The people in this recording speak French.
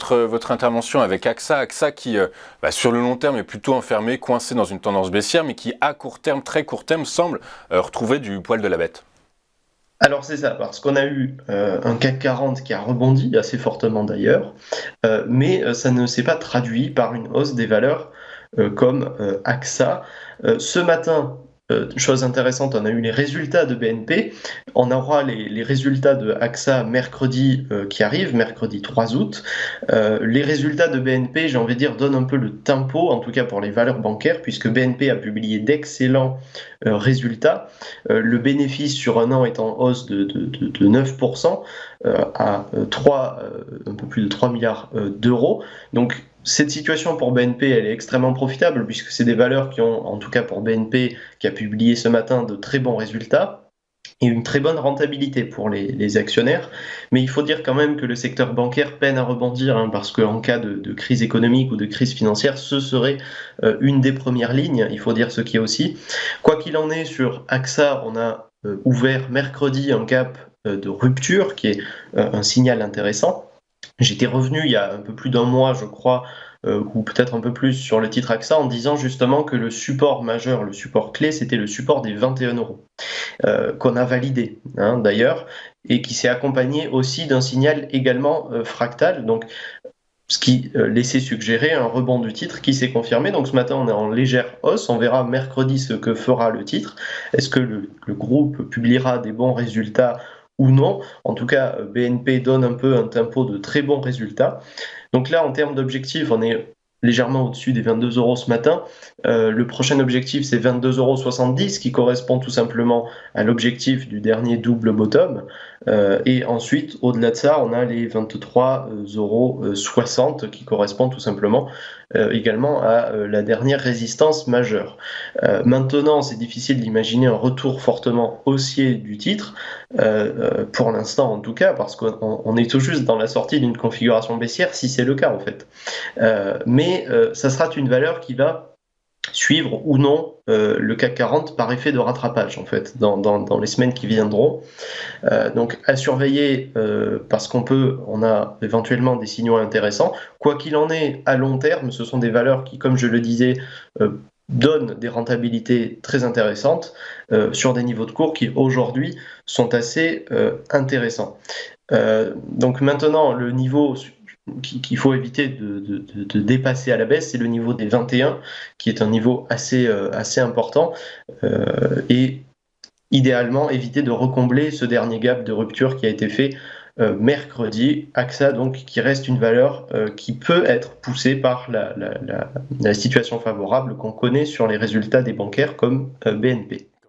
votre intervention avec AXA. AXA qui, sur le long terme, est plutôt enfermé, coincé dans une tendance baissière, mais qui, à court terme, très court terme, semble retrouver du poil de la bête. Alors c'est ça, parce qu'on a eu un CAC 40 qui a rebondi assez fortement d'ailleurs, mais ça ne s'est pas traduit par une hausse des valeurs comme AXA. Ce matin, chose intéressante, on a eu les résultats de BNP. On aura les résultats de AXA mercredi qui arrive, mercredi 3 août. Les résultats de BNP, j'ai envie de dire, donnent un peu le tempo, en tout cas pour les valeurs bancaires, puisque BNP a publié d'excellents résultats. Le bénéfice sur un an est en hausse de 9% à un peu plus de 3 milliards d'euros. Donc cette situation pour BNP, elle est extrêmement profitable puisque c'est des valeurs qui ont, en tout cas pour BNP, qui a publié ce matin de très bons résultats et une très bonne rentabilité pour les actionnaires. Mais il faut dire quand même que le secteur bancaire peine à rebondir parce qu'en cas de crise économique ou de crise financière, ce serait une des premières lignes, il faut dire ce qui est aussi. Quoi qu'il en est, sur AXA, on a ouvert mercredi un cap de rupture qui est un signal intéressant. J'étais revenu il y a un peu plus d'un mois, je crois, ou peut-être un peu plus sur le titre AXA en disant justement que le support majeur, le support clé, c'était le support des 21 euros, qu'on a validé d'ailleurs, et qui s'est accompagné aussi d'un signal également fractal, donc ce qui laissait suggérer un rebond du titre qui s'est confirmé. Donc ce matin, on est en légère hausse. On verra mercredi ce que fera le titre. Est-ce que le groupe publiera des bons résultats ou non? En tout cas, BNP donne un peu un tempo de très bons résultats. Donc là, en termes d'objectifs, on est légèrement au-dessus des 22 euros ce matin. Le prochain objectif, c'est 22,70 euros, qui correspond tout simplement à l'objectif du dernier double bottom. Et ensuite, au-delà de ça, on a les 23,60 euros qui correspondent tout simplement également à la dernière résistance majeure. Maintenant, c'est difficile d'imaginer un retour fortement haussier du titre, pour l'instant en tout cas, parce qu'on est tout juste dans la sortie d'une configuration baissière, si c'est le cas en fait. Mais ça sera une valeur qui va suivre ou non le CAC 40 par effet de rattrapage en fait dans les semaines qui viendront. Donc à surveiller parce on a éventuellement des signaux intéressants. Quoi qu'il en est, à long terme, ce sont des valeurs qui, comme je le disais, donnent des rentabilités très intéressantes sur des niveaux de cours qui aujourd'hui sont assez intéressants. Donc maintenant, le niveau qu'il faut éviter de dépasser à la baisse, c'est le niveau des 21, qui est un niveau assez important, et idéalement éviter de recombler ce dernier gap de rupture qui a été fait mercredi. AXA, donc, qui reste une valeur qui peut être poussée par la situation favorable qu'on connaît sur les résultats des bancaires comme BNP.